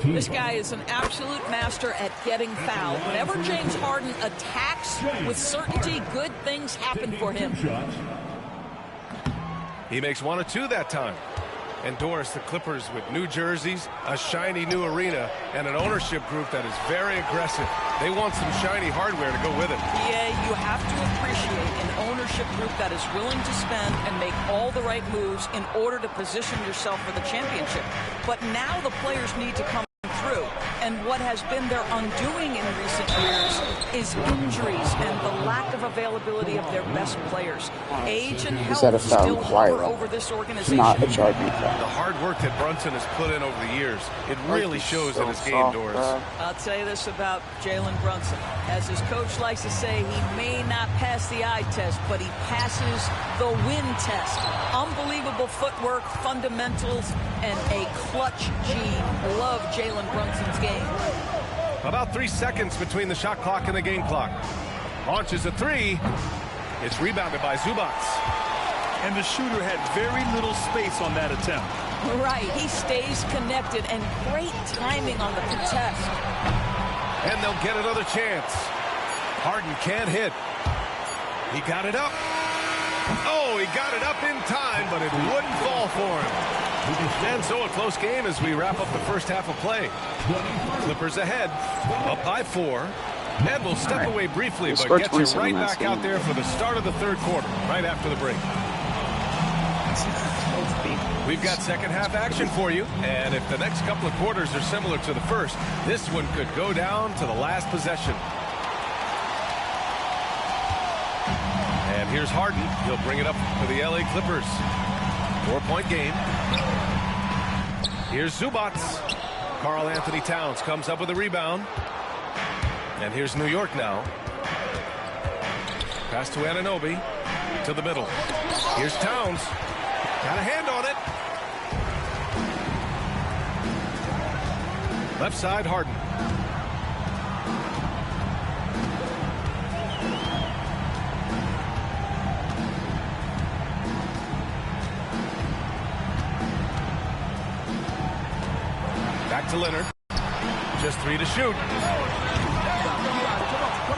This guy is an absolute master at getting fouled. Whenever James Harden attacks with certainty, good things happen for him. He makes 1 of 2 that time. And Doris, the Clippers with new jerseys, a shiny new arena, and an ownership group that is very aggressive. They want some shiny hardware to go with it. Yeah, you have to appreciate an ownership group that is willing to spend and make all the right moves in order to position yourself for the championship. But now the players need to come through. And what has been their undoing in recent years is injuries and the lack of availability of their best players. Age and health still hover over this organization. Not a charging foul. The hard work that Brunson has put in over the years, it really shows in his game, Doris. I'll tell you this about Jalen Brunson. As his coach likes to say, he may not pass the eye test, but he passes the win test. Unbelievable footwork, fundamentals, and a clutch gene. Love Jalen Brunson's game. About 3 seconds between the shot clock and the game clock. Launches a 3. It's rebounded by Zubats. And the shooter had very little space on that attempt. Right, he stays connected, and great timing on the contest. And they'll get another chance. Harden can't hit. He got it up. Oh, he got it up in time, but it wouldn't fall for him. And so a close game as we wrap up the first half of play. Clippers ahead, up by 4. And we'll step away briefly, but get you right back out there for the start of the third quarter, right after the break. We've got second half action for you, and if the next couple of quarters are similar to the first, this one could go down to the last possession. And here's Harden. He'll bring it up for the LA Clippers. 4-point game. Here's Zubats. Karl Anthony Towns comes up with a rebound. And here's New York now. Pass to Anunoby. To the middle. Here's Towns. Got a hand on it. Left side, Harden. Back to Leonard. Just 3 to shoot.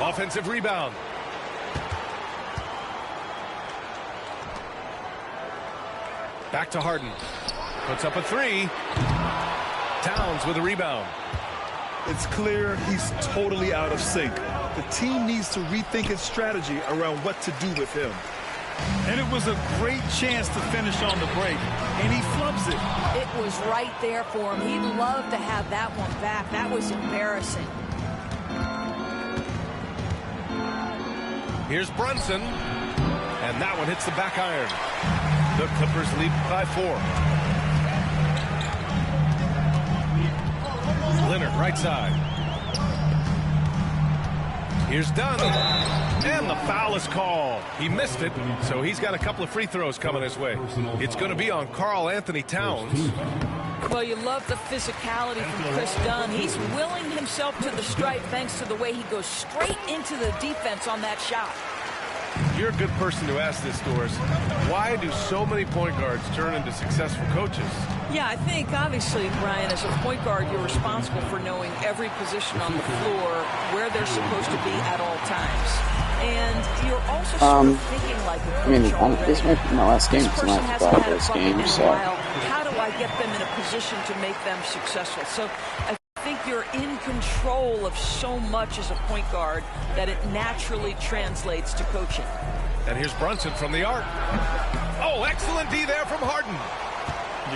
Offensive rebound. Back to Harden. Puts up a 3. Towns with a rebound. It's clear he's totally out of sync. The team needs to rethink its strategy around what to do with him. And it was a great chance to finish on the break, and he flubs it. It was right there for him. He'd love to have that one back. That was embarrassing. Here's Brunson, and that one hits the back iron. The Clippers lead by 4. Leonard, right side. Here's Dunn. And the foul is called. He missed it, so he's got a couple of free throws coming his way. It's going to be on Karl Anthony Towns. Well, you love the physicality from Chris Dunn. He's willing himself to the stripe thanks to the way he goes straight into the defense on that shot. You're a good person to ask this, Doris. Why do so many point guards turn into successful coaches? Yeah, I think, obviously, Brian, as a point guard, you're responsible for knowing every position on the floor, where they're supposed to be at all times. And you're also sort of thinking like a coach this might be my last game tonight, but this game, so... How do I get them in a position to make them successful? So I think you're in control of so much as a point guard that it naturally translates to coaching. And here's Brunson from the arc. Oh, excellent D there from Harden.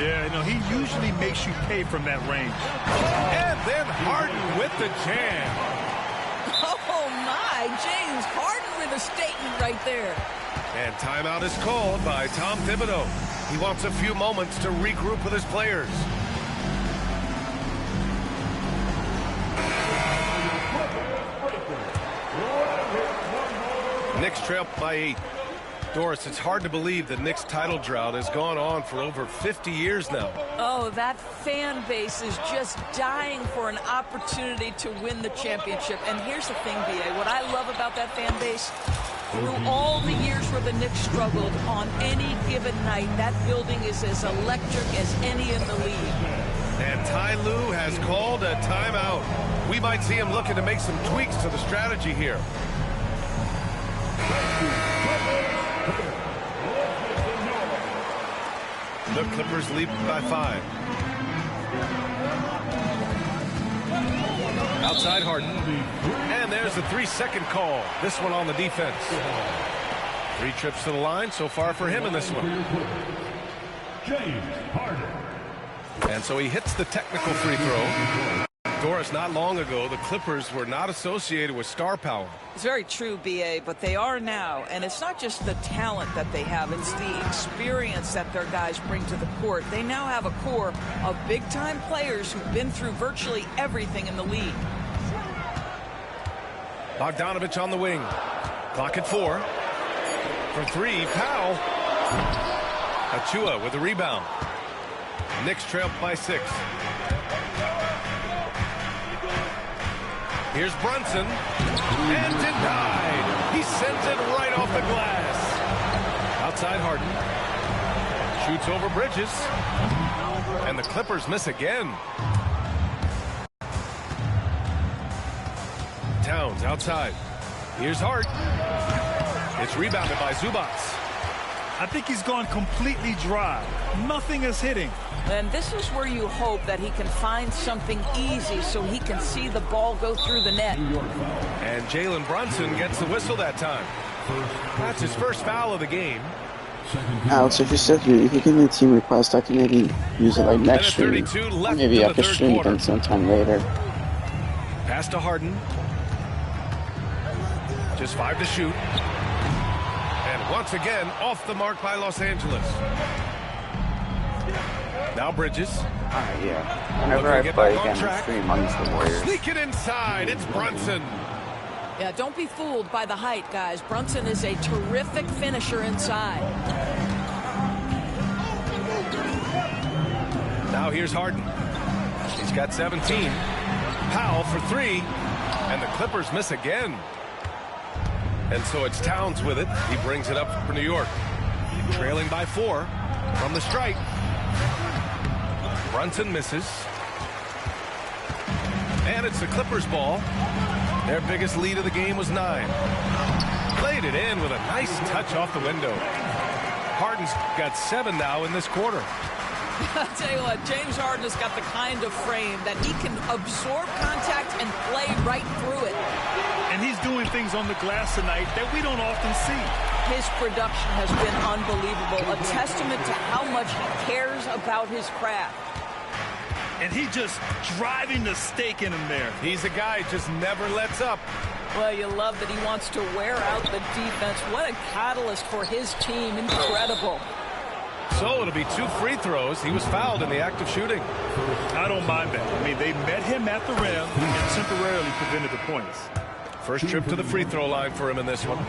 Yeah, no, he usually makes you pay from that range. And then Harden with the jam. Oh, my. James Harden with a statement right there. And timeout is called by Tom Thibodeau. He wants a few moments to regroup with his players. Knicks trail by 8. Doris, it's hard to believe the Knicks title drought has gone on for over 50 years now. Oh, that fan base is just dying for an opportunity to win the championship. And here's the thing, B.A., what I love about that fan base, through all the years where the Knicks struggled, on any given night, that building is as electric as any in the league. And Ty Lue has called a timeout. We might see him looking to make some tweaks to the strategy here. The Clippers lead by 5. Outside Harden. And there's the 3-second call. This one on the defense. 3 trips to the line so far for him in this one. James Harden. And so he hits the technical free throw. Doris, not long ago, the Clippers were not associated with star power. It's very true, B.A., but they are now. And it's not just the talent that they have. It's the experience that their guys bring to the court. They now have a core of big-time players who've been through virtually everything in the league. Bogdanovich on the wing. Clock at 4. For 3, Powell. Achua with the rebound. Knicks trail by 6. Here's Brunson. And denied. He sends it right off the glass. Outside Harden. Shoots over Bridges. And the Clippers miss again. Towns outside. Here's Hart. It's rebounded by Zubats. I think he's gone completely dry. Nothing is hitting. And this is where you hope that he can find something easy so he can see the ball go through the net. And Jalen Brunson gets the whistle that time. That's his first foul of the game. Alex, if you said if you give me a team request, I can maybe use it like next stream. Or maybe after stream again sometime later. Pass to Harden. Just 5 to shoot. And once again, off the mark by Los Angeles. Now Bridges. Yeah. Whenever I play again on stream, I'll use the Warriors. Sneak it inside. It's Brunson. Yeah, don't be fooled by the height, guys. Brunson is a terrific finisher inside. Now here's Harden. He's got 17. Powell for 3. And the Clippers miss again. And so it's Towns with it. He brings it up for New York. Trailing by 4 from the stripe. Brunson misses. And it's the Clippers ball. Their biggest lead of the game was 9. Played it in with a nice touch off the window. Harden's got 7 now in this quarter. I'll tell you what, James Harden has got the kind of frame that he can absorb contact and play right through it. And he's doing things on the glass tonight that we don't often see. His production has been unbelievable, a testament to how much he cares about his craft. And he just driving the stake in him there. He's a guy who just never lets up. Well, you love that he wants to wear out the defense. What a catalyst for his team. Incredible. So it'll be 2 free throws. He was fouled in the act of shooting. I don't mind that. I mean, they met him at the rim and temporarily prevented the points. First trip to the free throw line for him in this one.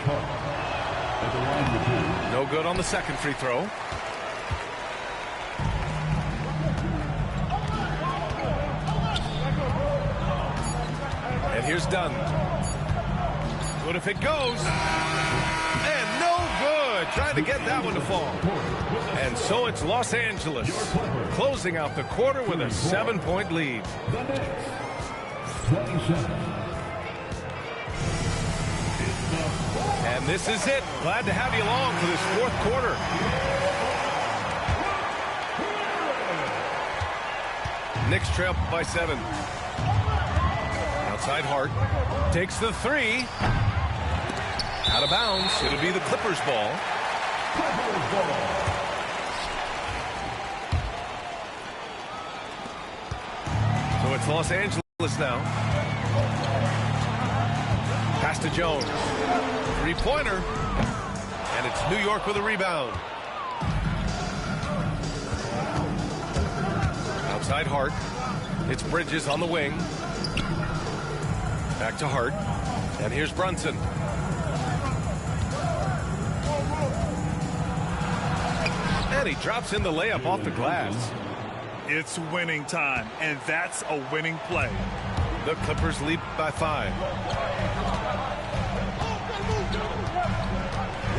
No good on the second free throw. And here's Dunn. Good if it goes. And good. Trying to get that one to fall. And so it's Los Angeles closing out the quarter with a 7-point lead. And this is it. Glad to have you along for this fourth quarter. Knicks trail by 7. Outside Hart. Takes the 3. Out of bounds. It'll be the Clippers ball. So it's Los Angeles now. Pass to Jones. Three-pointer. And it's New York with a rebound. Outside Hart. It's Bridges on the wing. Back to Hart. And here's Brunson. And he drops in the layup off the glass. It's winning time, and that's a winning play. The Clippers lead by 5.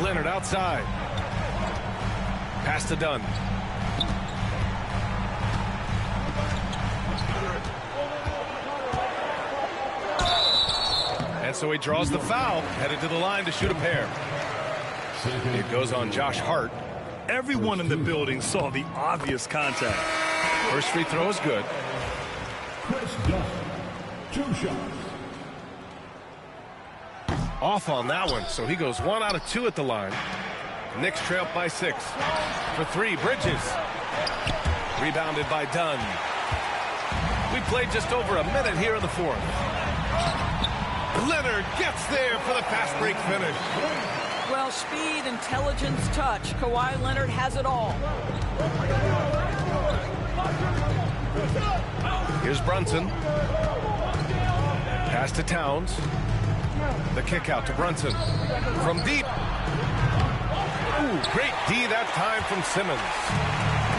Leonard outside. Pass to Dunn. And so he draws the foul, headed to the line to shoot a pair. It goes on Josh Hart. Everyone in the building saw the obvious contact. First free throw is good. Chris Dunn, 2 shots. Off on that one, so he goes 1 out of 2 at the line. Knicks trail by 6. For 3, Bridges. Rebounded by Dunn. We played just over a minute here in the fourth. Leonard gets there for the fast break finish. Well, speed, intelligence, touch. Kawhi Leonard has it all. Here's Brunson. Pass to Towns. The kick out to Brunson. From deep. Ooh, great D that time from Simmons.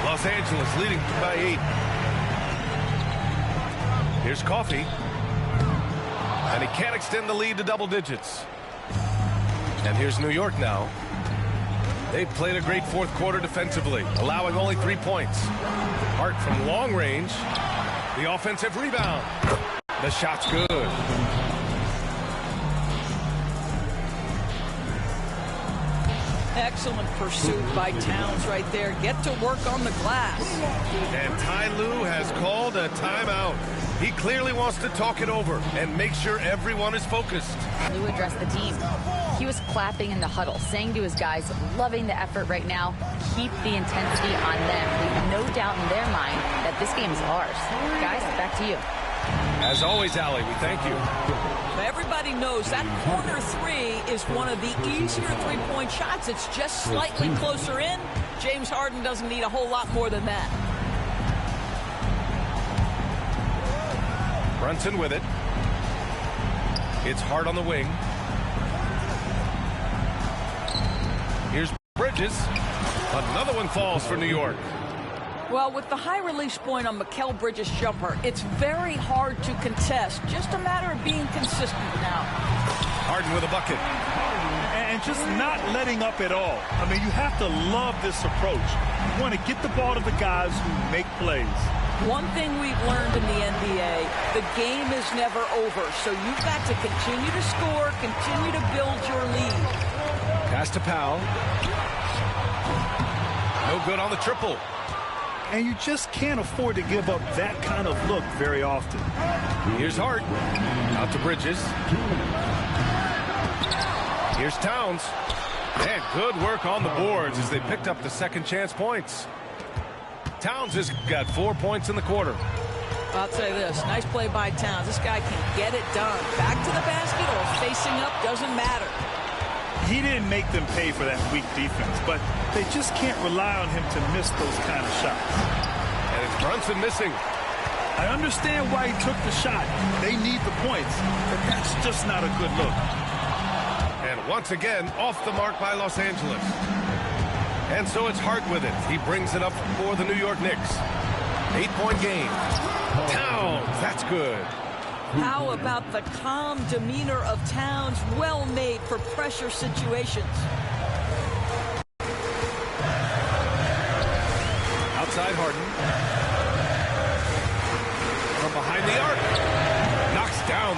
Los Angeles leading by 8. Here's Coffey. And he can't extend the lead to double digits. And here's New York now. They've played a great fourth quarter defensively, allowing only 3 points. Hart from long range. The offensive rebound. The shot's good. Excellent pursuit by Towns right there. Get to work on the glass. And Ty Lue has called a timeout. He clearly wants to talk it over and make sure everyone is focused. Lue addressed the team. He was clapping in the huddle, saying to his guys, loving the effort right now, keep the intensity on them. Leave no doubt in their mind that this game is ours. Guys, back to you. As always, Allie, we thank you. Everybody knows that corner 3 is one of the easier three-point shots. It's just slightly closer in. James Harden doesn't need a whole lot more than that. Brunson with it. It's Hart on the wing. Here's Bridges. Another one falls for New York. Well, with the high release point on Mikal Bridges' jumper, it's very hard to contest. Just a matter of being consistent now. Harden with a bucket. And just not letting up at all. I mean, you have to love this approach. You want to get the ball to the guys who make plays. One thing we've learned in the NBA, the game is never over. So you've got to continue to score, continue to build your lead. Pass to Powell. No good on the triple. And you just can't afford to give up that kind of look very often. Here's Hart. Out to Bridges. Here's Towns. And good work on the boards as they picked up the second chance points. Towns has got 4 points in the quarter. I'll say this. Nice play by Towns. This guy can get it done. Back to the basket or facing up, doesn't matter. He didn't make them pay for that weak defense, but they just can't rely on him to miss those kind of shots. And it's Brunson missing. I understand why he took the shot. They need the points, but that's just not a good look. And once again, off the mark by Los Angeles. And so it's Hart with it. He brings it up for the New York Knicks. 8-point game. Towns, that's good. How about the calm demeanor of Towns, well made for pressure situations?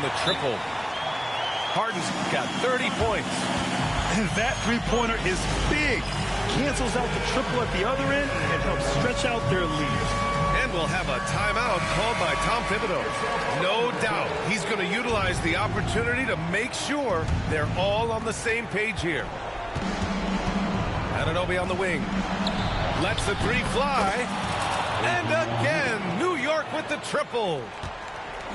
the triple. Harden's got 30 points. And that three-pointer is big. Cancels out the triple at the other end and helps stretch out their lead. And we'll have a timeout called by Tom Thibodeau. No doubt he's going to utilize the opportunity to make sure they're all on the same page here. Anunoby on the wing. Lets the three fly. And again, New York with the triple.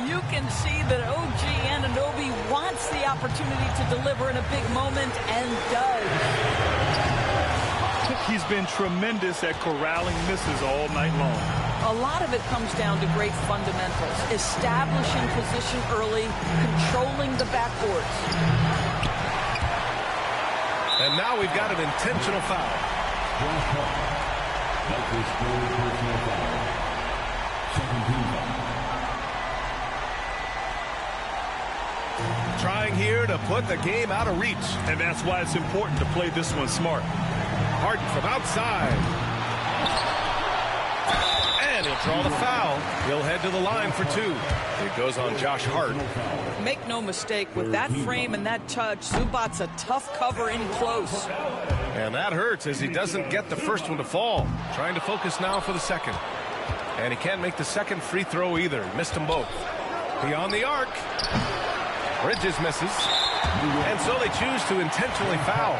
You can see that OG Anunoby wants the opportunity to deliver in a big moment and does. He's been tremendous at corralling misses all night long. A lot of it comes down to great fundamentals, establishing position early, controlling the backboards. And now we've got an intentional foul. Trying here to put the game out of reach. And that's why it's important to play this one smart. Harden from outside. And he'll draw the foul. He'll head to the line for two. It goes on Josh Hart. Make no mistake, with that frame and that touch, Zubac's a tough cover in close. And that hurts as he doesn't get the first one to fall. Trying to focus now for the second. And he can't make the second free throw either. He missed them both. Beyond the arc. Bridges misses. And so they choose to intentionally foul.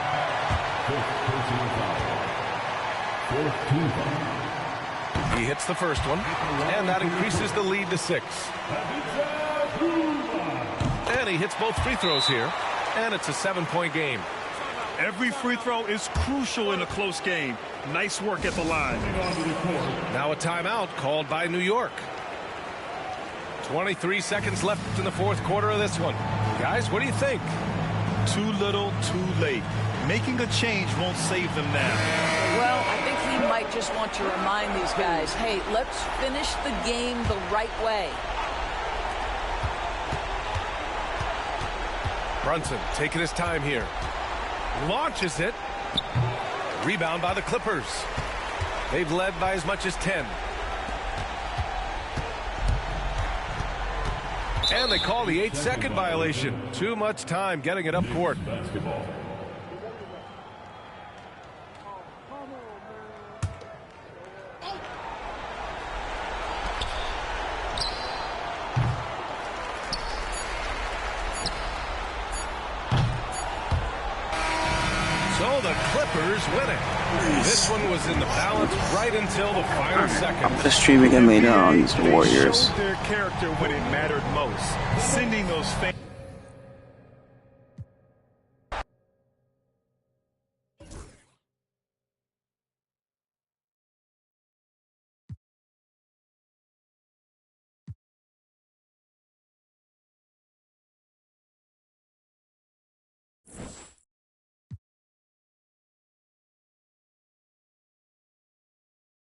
He hits the first one, and that increases the lead to 6. And he hits both free throws here, and it's a 7-point game. Every free throw is crucial in a close game. Nice work at the line. Now a timeout called by New York. 23 seconds left in the fourth quarter of this one. Guys, what do you think? Too little, too late. Making a change won't save them now. Well, I think he might just want to remind these guys, hey, let's finish the game the right way. Brunson taking his time here. Launches it. Rebound by the Clippers. They've led by as much as 10. And they call the 8-second violation. Too much time getting it up court. So the Clippers win it. This one was in the balance right until the final second. I'm gonna stream again later on these Warriors. They showed their character when it mattered most, sending those fans.